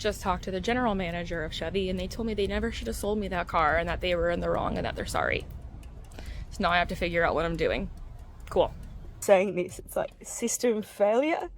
just talked to the general manager of Chevy, and they told me they never should have sold me that car and that they were in the wrong and that they're sorry. So now I have to figure out what I'm doing. Cool. Saying this, it's like system failure.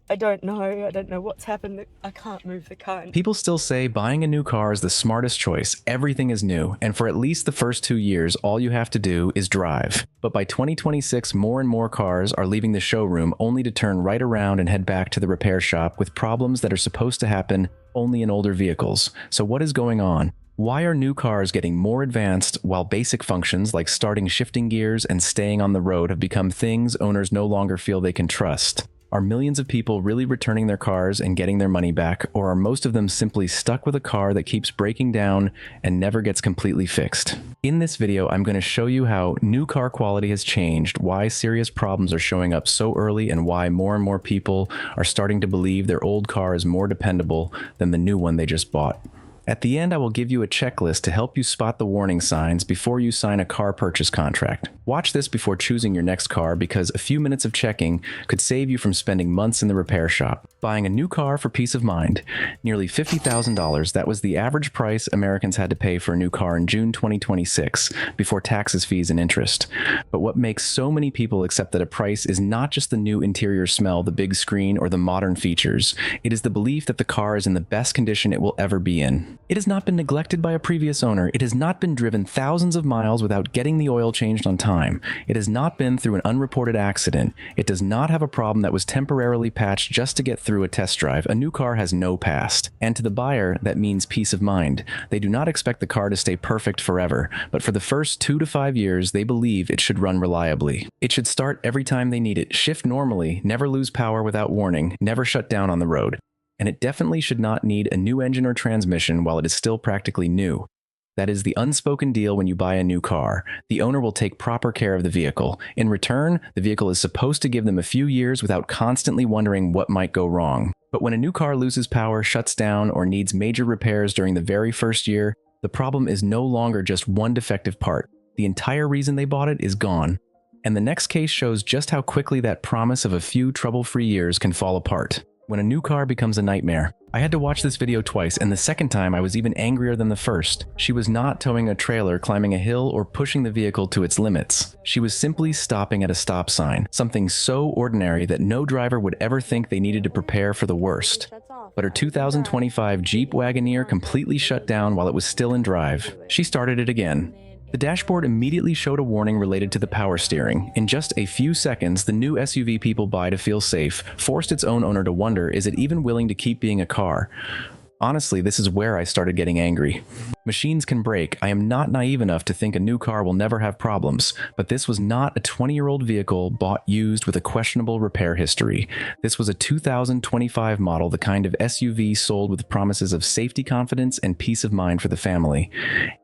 I don't know what's happened. I can't move the car. People still say buying a new car is the smartest choice. Everything is new, and for at least the first 2 years, all you have to do is drive. But by 2026, more and more cars are leaving the showroom only to turn right around and head back to the repair shop with problems that are supposed to happen only in older vehicles. So what is going on? Why are new cars getting more advanced while basic functions like starting shifting gears and staying on the road have become things owners no longer feel they can trust? Are millions of people really returning their cars and getting their money back, or are most of them simply stuck with a car that keeps breaking down and never gets completely fixed? In this video, I'm going to show you how new car quality has changed, why serious problems are showing up so early, and why more and more people are starting to believe their old car is more dependable than the new one they just bought. At the end, I will give you a checklist to help you spot the warning signs before you sign a car purchase contract. Watch this before choosing your next car because a few minutes of checking could save you from spending months in the repair shop. Buying a new car for peace of mind. Nearly $50,000, that was the average price Americans had to pay for a new car in June 2026, before taxes, fees, and interest. But what makes so many people accept that a price is not just the new interior smell, the big screen, or the modern features. It is the belief that the car is in the best condition it will ever be in. It has not been neglected by a previous owner. It has not been driven thousands of miles without getting the oil changed on time. It has not been through an unreported accident. It does not have a problem that was temporarily patched just to get through a test drive. A new car has no past. And to the buyer, that means peace of mind. They do not expect the car to stay perfect forever, but for the first 2 to 5 years, they believe it should run reliably. It should start every time they need it, shift normally, never lose power without warning, never shut down on the road. And it definitely should not need a new engine or transmission while it is still practically new. That is the unspoken deal when you buy a new car. The owner will take proper care of the vehicle. In return, the vehicle is supposed to give them a few years without constantly wondering what might go wrong. But when a new car loses power, shuts down, or needs major repairs during the very first year, the problem is no longer just one defective part. The entire reason they bought it is gone. And the next case shows just how quickly that promise of a few trouble-free years can fall apart. When a new car becomes a nightmare. I had to watch this video twice, and the second time I was even angrier than the first. She was not towing a trailer, climbing a hill, or pushing the vehicle to its limits. She was simply stopping at a stop sign, something so ordinary that no driver would ever think they needed to prepare for the worst. But her 2025 Jeep Wagoneer completely shut down while it was still in drive. She started it again. The dashboard immediately showed a warning related to the power steering. In just a few seconds, the new SUV people buy to feel safe forced its own owner to wonder, is it even willing to keep being a car? Honestly, this is where I started getting angry. Machines can break. I am not naive enough to think a new car will never have problems, but this was not a 20-year-old vehicle bought used with a questionable repair history. This was a 2025 model, the kind of SUV sold with promises of safety, confidence, and peace of mind for the family.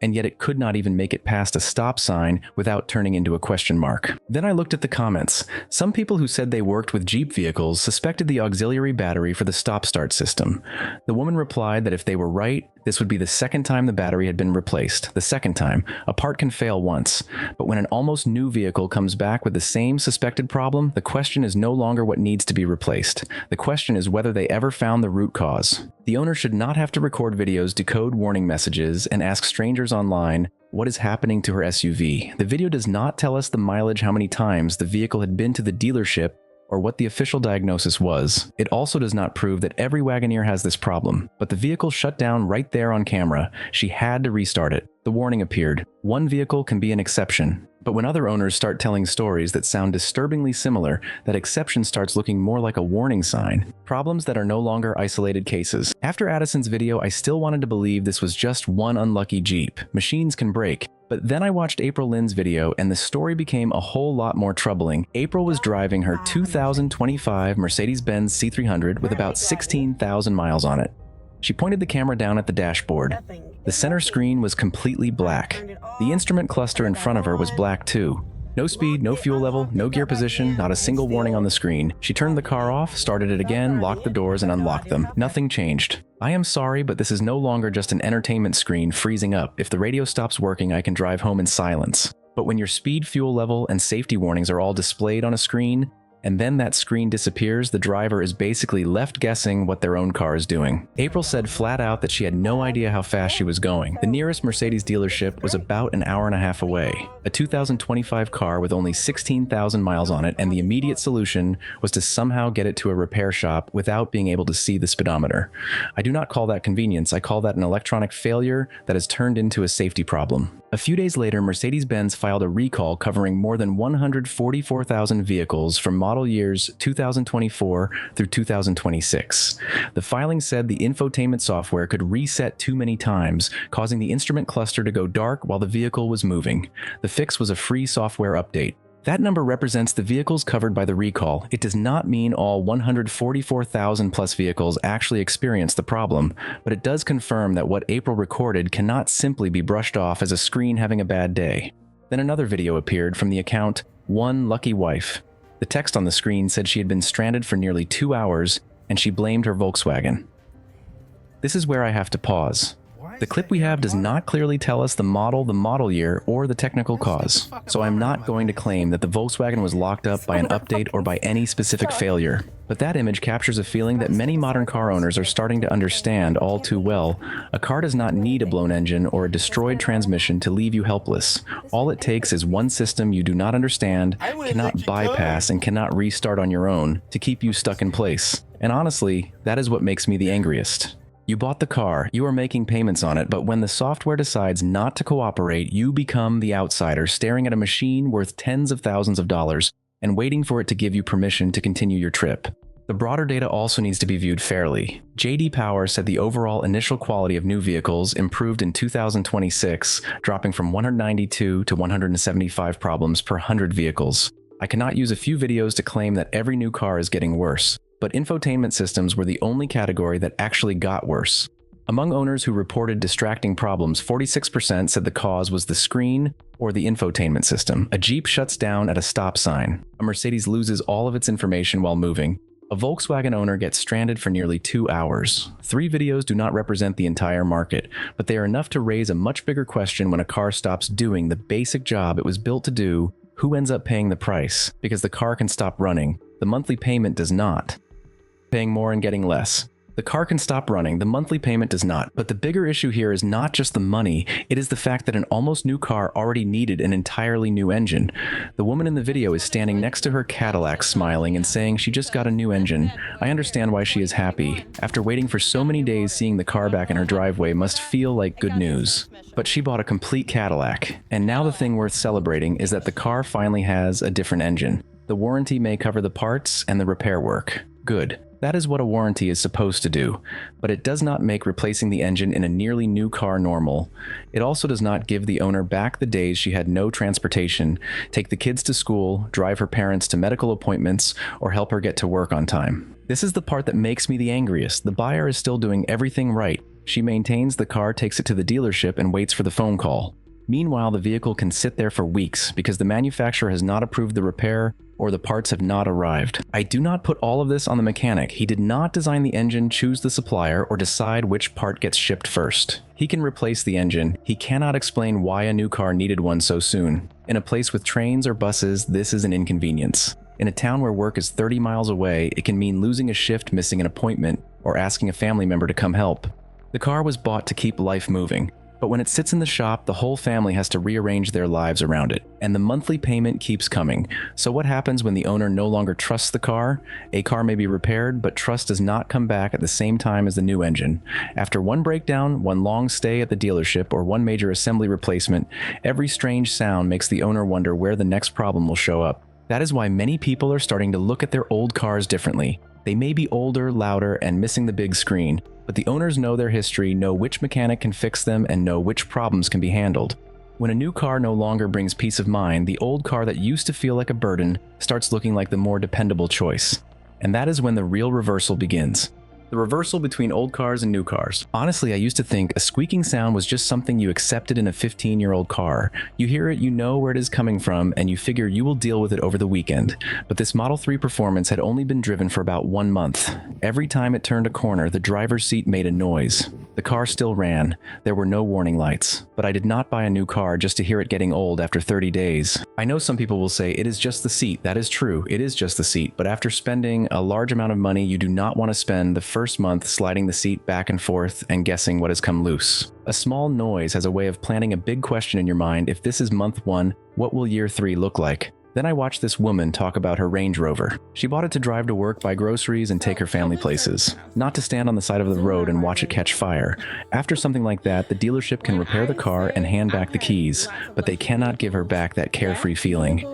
And yet it could not even make it past a stop sign without turning into a question mark. Then I looked at the comments. Some people who said they worked with Jeep vehicles suspected the auxiliary battery for the stop-start system. The woman replied that if they were right, this would be the second time the battery had been replaced. The second time. A part can fail once. But when an almost new vehicle comes back with the same suspected problem, the question is no longer what needs to be replaced. The question is whether they ever found the root cause. The owner should not have to record videos, decode warning messages, and ask strangers online what is happening to her SUV. The video does not tell us the mileage, how many times the vehicle had been to the dealership, or what the official diagnosis was. It also does not prove that every Wagoneer has this problem, but the vehicle shut down right there on camera. She had to restart it. The warning appeared. One vehicle can be an exception. But when other owners start telling stories that sound disturbingly similar, that exception starts looking more like a warning sign. Problems that are no longer isolated cases. After Addison's video, I still wanted to believe this was just one unlucky Jeep. Machines can break. But then I watched April Lynn's video and the story became a whole lot more troubling. April was driving her 2025 Mercedes-Benz C300 with about 16,000 miles on it. She pointed the camera down at the dashboard. The center screen was completely black. The instrument cluster in front of her was black too. No speed, no fuel level, no gear position, not a single warning on the screen. She turned the car off, started it again, locked the doors, and unlocked them. Nothing changed. I am sorry, but this is no longer just an entertainment screen freezing up. If the radio stops working, I can drive home in silence. But when your speed, fuel level, and safety warnings are all displayed on a screen, and then that screen disappears, the driver is basically left guessing what their own car is doing. April said flat out that she had no idea how fast she was going. The nearest Mercedes dealership was about an hour and a half away. A 2025 car with only 16,000 miles on it, and the immediate solution was to somehow get it to a repair shop without being able to see the speedometer. I do not call that convenience, I call that an electronic failure that has turned into a safety problem. A few days later, Mercedes-Benz filed a recall covering more than 144,000 vehicles from model years 2024 through 2026. The filing said the infotainment software could reset too many times, causing the instrument cluster to go dark while the vehicle was moving. The fix was a free software update. That number represents the vehicles covered by the recall. It does not mean all 144,000 plus vehicles actually experienced the problem, but it does confirm that what April recorded cannot simply be brushed off as a screen having a bad day. Then another video appeared from the account One Lucky Wife. The text on the screen said she had been stranded for nearly 2 hours, and she blamed her Volkswagen. This is where I have to pause. The clip we have does not clearly tell us the model year, or the technical cause, so I'm not going to claim that the Volkswagen was locked up by an update or by any specific failure. But that image captures a feeling that many modern car owners are starting to understand all too well. A car does not need a blown engine or a destroyed transmission to leave you helpless. All it takes is one system you do not understand, cannot bypass, and cannot restart on your own to keep you stuck in place. And honestly, that is what makes me the angriest. You bought the car, you are making payments on it, but when the software decides not to cooperate, you become the outsider staring at a machine worth tens of thousands of dollars and waiting for it to give you permission to continue your trip. The broader data also needs to be viewed fairly. J.D. Power said the overall initial quality of new vehicles improved in 2026, dropping from 192 to 175 problems per 100 vehicles. I cannot use a few videos to claim that every new car is getting worse, but infotainment systems were the only category that actually got worse. Among owners who reported distracting problems, 46% said the cause was the screen or the infotainment system. A Jeep shuts down at a stop sign. A Mercedes loses all of its information while moving. A Volkswagen owner gets stranded for nearly 2 hours. 3 videos do not represent the entire market, but they are enough to raise a much bigger question when a car stops doing the basic job it was built to do. Who ends up paying the price? Because the car can stop running. The monthly payment does not. Paying more and getting less. The car can stop running, the monthly payment does not. But the bigger issue here is not just the money, it is the fact that an almost new car already needed an entirely new engine. The woman in the video is standing next to her Cadillac smiling and saying she just got a new engine. I understand why she is happy. After waiting for so many days, seeing the car back in her driveway must feel like good news. But she bought a complete Cadillac, and now the thing worth celebrating is that the car finally has a different engine. The warranty may cover the parts and the repair work. Good. That is what a warranty is supposed to do, but it does not make replacing the engine in a nearly new car normal. It also does not give the owner back the days she had no transportation, take the kids to school, drive her parents to medical appointments, or help her get to work on time. This is the part that makes me the angriest. The buyer is still doing everything right. She maintains the car, takes it to the dealership, and waits for the phone call. Meanwhile, the vehicle can sit there for weeks because the manufacturer has not approved the repair or the parts have not arrived. I do not put all of this on the mechanic. He did not design the engine, choose the supplier, or decide which part gets shipped first. He can replace the engine. He cannot explain why a new car needed one so soon. In a place with trains or buses, this is an inconvenience. In a town where work is 30 miles away, it can mean losing a shift, missing an appointment, or asking a family member to come help. The car was bought to keep life moving. But when it sits in the shop, the whole family has to rearrange their lives around it, and the monthly payment keeps coming. So what happens when the owner no longer trusts the car? A car may be repaired, but trust does not come back at the same time as the new engine. After one breakdown, one long stay at the dealership, or one major assembly replacement, every strange sound makes the owner wonder where the next problem will show up. That is why many people are starting to look at their old cars differently. They may be older, louder, and missing the big screen, but the owners know their history, know which mechanic can fix them, and know which problems can be handled. When a new car no longer brings peace of mind, the old car that used to feel like a burden starts looking like the more dependable choice. And that is when the real reversal begins. The reversal between old cars and new cars. Honestly, I used to think a squeaking sound was just something you accepted in a 15-year-old car. You hear it, you know where it is coming from, and you figure you will deal with it over the weekend. But this Model 3 Performance had only been driven for about 1 month. Every time it turned a corner, the driver's seat made a noise. The car still ran. There were no warning lights. But I did not buy a new car just to hear it getting old after 30 days. I know some people will say it is just the seat. That is true. It is just the seat. But after spending a large amount of money, you do not want to spend the first month sliding the seat back and forth and guessing what has come loose. A small noise has a way of planting a big question in your mind. If this is month 1, what will year 3 look like? Then I watched this woman talk about her Range Rover. She bought it to drive to work, buy groceries, and take her family places, not to stand on the side of the road and watch it catch fire. After something like that, the dealership can repair the car and hand back the keys, but they cannot give her back that carefree feeling.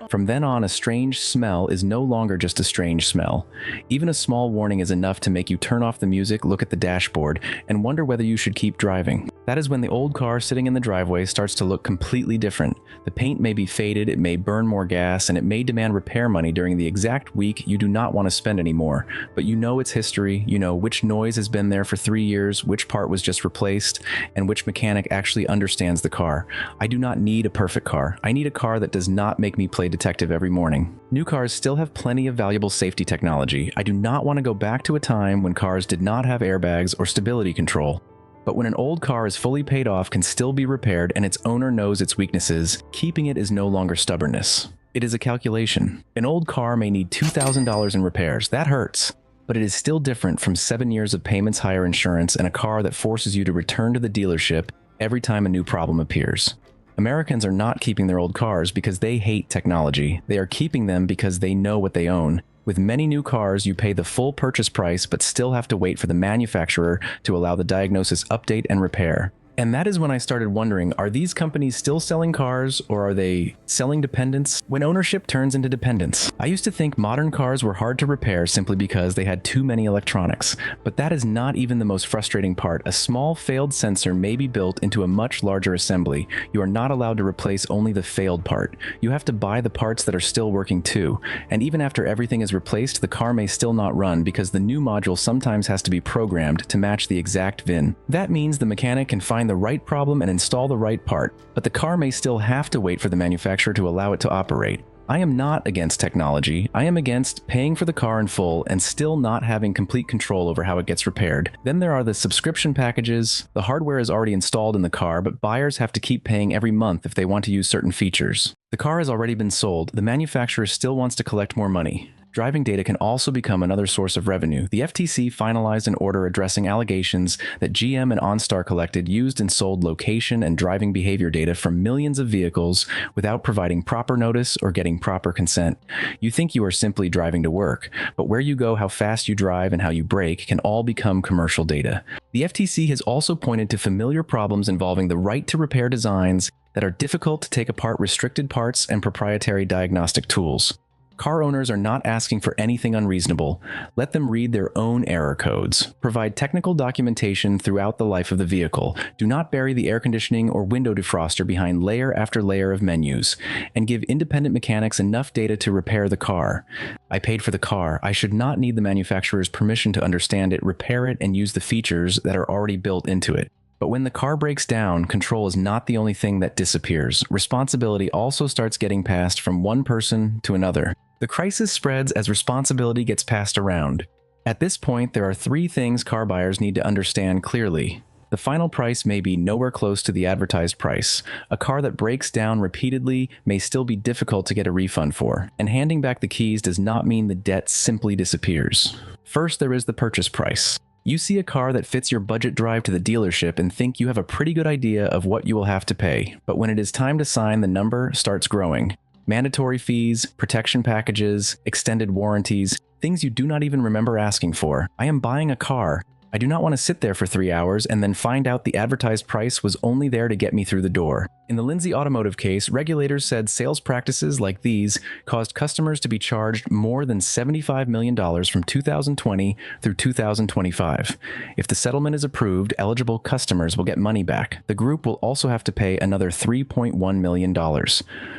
From then on, a strange smell is no longer just a strange smell. Even a small warning is enough to make you turn off the music, look at the dashboard, and wonder whether you should keep driving. That is when the old car sitting in the driveway starts to look completely different. The paint may be faded, it may burn more gas, and it may demand repair money during the exact week you do not want to spend anymore. But you know its history, you know which noise has been there for 3 years, which part was just replaced, and which mechanic actually understands the car. I do not need a perfect car. I need a car that does not make me play detective every morning. New cars still have plenty of valuable safety technology. I do not want to go back to a time when cars did not have airbags or stability control. But when an old car is fully paid off, can still be repaired, and its owner knows its weaknesses, keeping it is no longer stubbornness. It is a calculation. An old car may need $2,000 in repairs. That hurts. But it is still different from 7 years of payments, higher insurance, and a car that forces you to return to the dealership every time a new problem appears. Americans are not keeping their old cars because they hate technology. They are keeping them because they know what they own. With many new cars, you pay the full purchase price but still have to wait for the manufacturer to allow the diagnosis update and repair. And that is when I started wondering, are these companies still selling cars, or are they selling dependence? When ownership turns into dependence. I used to think modern cars were hard to repair simply because they had too many electronics. But that is not even the most frustrating part. A small failed sensor may be built into a much larger assembly. You are not allowed to replace only the failed part. You have to buy the parts that are still working too. And even after everything is replaced, the car may still not run because the new module sometimes has to be programmed to match the exact VIN. That means the mechanic can find the right problem and install the right part, but the car may still have to wait for the manufacturer to allow it to operate. I am not against technology. I am against paying for the car in full and still not having complete control over how it gets repaired. Then there are the subscription packages. The hardware is already installed in the car, but buyers have to keep paying every month if they want to use certain features. The car has already been sold. The manufacturer still wants to collect more money. Driving data can also become another source of revenue. The FTC finalized an order addressing allegations that GM and OnStar collected, used, and sold location and driving behavior data from millions of vehicles without providing proper notice or getting proper consent. You think you are simply driving to work, but where you go, how fast you drive, and how you brake can all become commercial data. The FTC has also pointed to familiar problems involving the right to repair designs that are difficult to take apart, restricted parts, and proprietary diagnostic tools. Car owners are not asking for anything unreasonable. Let them read their own error codes. Provide technical documentation throughout the life of the vehicle. Do not bury the air conditioning or window defroster behind layer after layer of menus. And give independent mechanics enough data to repair the car. I paid for the car. I should not need the manufacturer's permission to understand it, repair it, and use the features that are already built into it. But when the car breaks down, control is not the only thing that disappears. Responsibility also starts getting passed from one person to another. The crisis spreads as responsibility gets passed around. At this point, there are 3 things car buyers need to understand clearly. The final price may be nowhere close to the advertised price. A car that breaks down repeatedly may still be difficult to get a refund for, and handing back the keys does not mean the debt simply disappears. First, there is the purchase price. You see a car that fits your budget drive to the dealership and think you have a pretty good idea of what you will have to pay, but when it is time to sign, the number starts growing. Mandatory fees, protection packages, extended warranties, things you do not even remember asking for. I am buying a car. I do not want to sit there for 3 hours and then find out the advertised price was only there to get me through the door. In the Lindsay Automotive case, regulators said sales practices like these caused customers to be charged more than $75 million from 2020 through 2025. If the settlement is approved, eligible customers will get money back. The group will also have to pay another $3.1 million.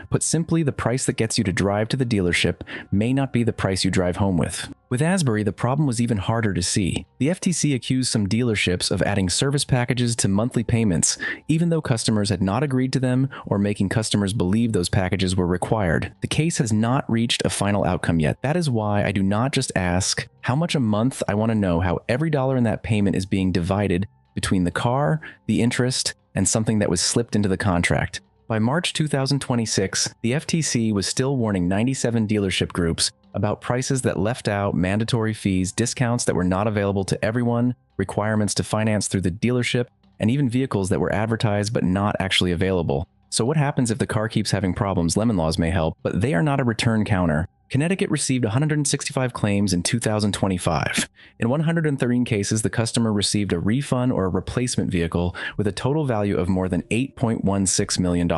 Put simply, the price that gets you to drive to the dealership may not be the price you drive home with. With Asbury, the problem was even harder to see. The FTC accused some dealerships of adding service packages to monthly payments, even though customers had not agreed to them or making customers believe those packages were required. The case has not reached a final outcome yet. That is why I do not just ask how much a month. I want to know how every dollar in that payment is being divided between the car, the interest, and something that was slipped into the contract. By March 2026, the FTC was still warning 97 dealership groups about prices that left out mandatory fees, discounts that were not available to everyone, requirements to finance through the dealership, and even vehicles that were advertised but not actually available. So what happens if the car keeps having problems? Lemon laws may help, but they are not a return counter. Connecticut received 165 claims in 2025. In 113 cases, the customer received a refund or a replacement vehicle with a total value of more than $8.16 million.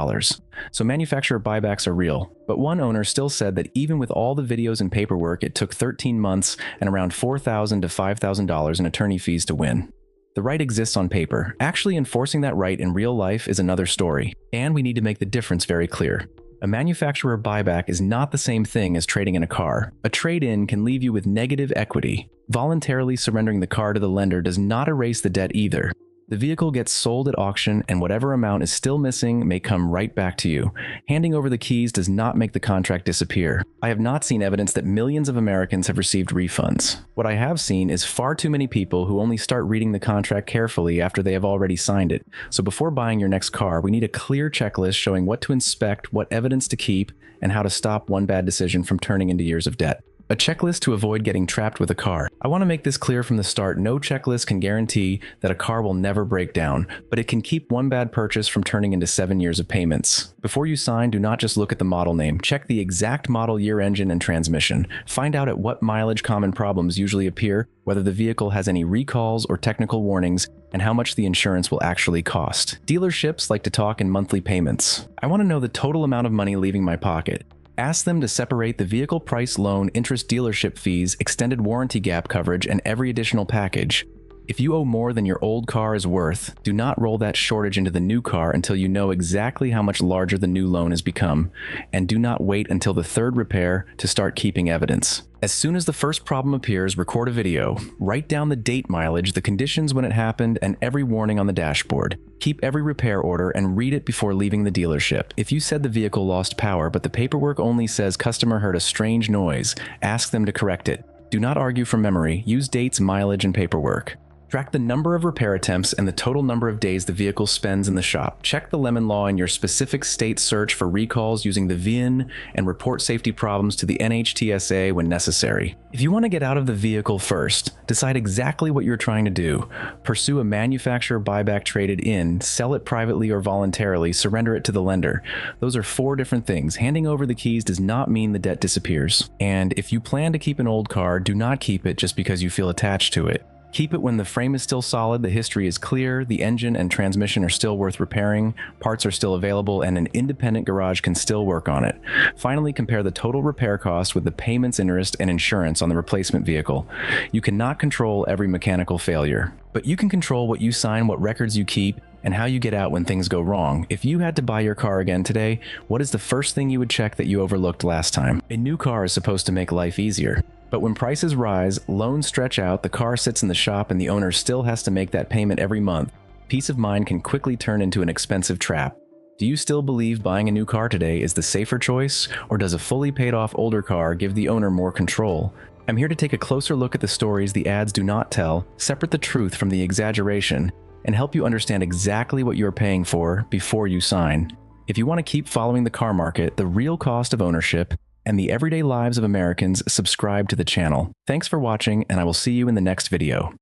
So manufacturer buybacks are real. But one owner still said that even with all the videos and paperwork, it took 13 months and around $4,000 to $5,000 in attorney fees to win. The right exists on paper. Actually enforcing that right in real life is another story, and we need to make the difference very clear. A manufacturer buyback is not the same thing as trading in a car. A trade-in can leave you with negative equity. Voluntarily surrendering the car to the lender does not erase the debt either. The vehicle gets sold at auction, and whatever amount is still missing may come right back to you. Handing over the keys does not make the contract disappear. I have not seen evidence that millions of Americans have received refunds. What I have seen is far too many people who only start reading the contract carefully after they have already signed it. So before buying your next car, we need a clear checklist showing what to inspect, what evidence to keep, and how to stop one bad decision from turning into years of debt. A checklist to avoid getting trapped with a car. I want to make this clear from the start. No checklist can guarantee that a car will never break down, but it can keep one bad purchase from turning into 7 years of payments. Before you sign, do not just look at the model name. Check the exact model year, engine, and transmission. Find out at what mileage common problems usually appear, whether the vehicle has any recalls or technical warnings, and how much the insurance will actually cost. Dealerships like to talk in monthly payments. I want to know the total amount of money leaving my pocket. Ask them to separate the vehicle price, loan, interest, dealership fees, extended warranty gap coverage, and every additional package. If you owe more than your old car is worth, do not roll that shortage into the new car until you know exactly how much larger the new loan has become, and do not wait until the third repair to start keeping evidence. As soon as the first problem appears, record a video. Write down the date, mileage, the conditions when it happened, and every warning on the dashboard. Keep every repair order and read it before leaving the dealership. If you said the vehicle lost power, but the paperwork only says customer heard a strange noise, ask them to correct it. Do not argue from memory. Use dates, mileage, and paperwork. Track the number of repair attempts and the total number of days the vehicle spends in the shop. Check the lemon law in your specific state, search for recalls using the VIN, and report safety problems to the NHTSA when necessary. If you want to get out of the vehicle first, decide exactly what you're trying to do. Pursue a manufacturer buyback, traded in, sell it privately or voluntarily, surrender it to the lender. Those are 4 different things. Handing over the keys does not mean the debt disappears. And if you plan to keep an old car, do not keep it just because you feel attached to it. Keep it when the frame is still solid, the history is clear, the engine and transmission are still worth repairing, parts are still available, and an independent garage can still work on it. Finally, compare the total repair cost with the payments, interest, and insurance on the replacement vehicle. You cannot control every mechanical failure, but you can control what you sign, what records you keep, and how you get out when things go wrong. If you had to buy your car again today, what is the first thing you would check that you overlooked last time? A new car is supposed to make life easier. But when prices rise, loans stretch out, the car sits in the shop, and the owner still has to make that payment every month, peace of mind can quickly turn into an expensive trap. Do you still believe buying a new car today is the safer choice, or does a fully paid off older car give the owner more control? I'm here to take a closer look at the stories the ads do not tell, separate the truth from the exaggeration, and help you understand exactly what you're paying for before you sign. If you want to keep following the car market, the real cost of ownership, and the everyday lives of Americans, subscribe to the channel. Thanks for watching, and I will see you in the next video.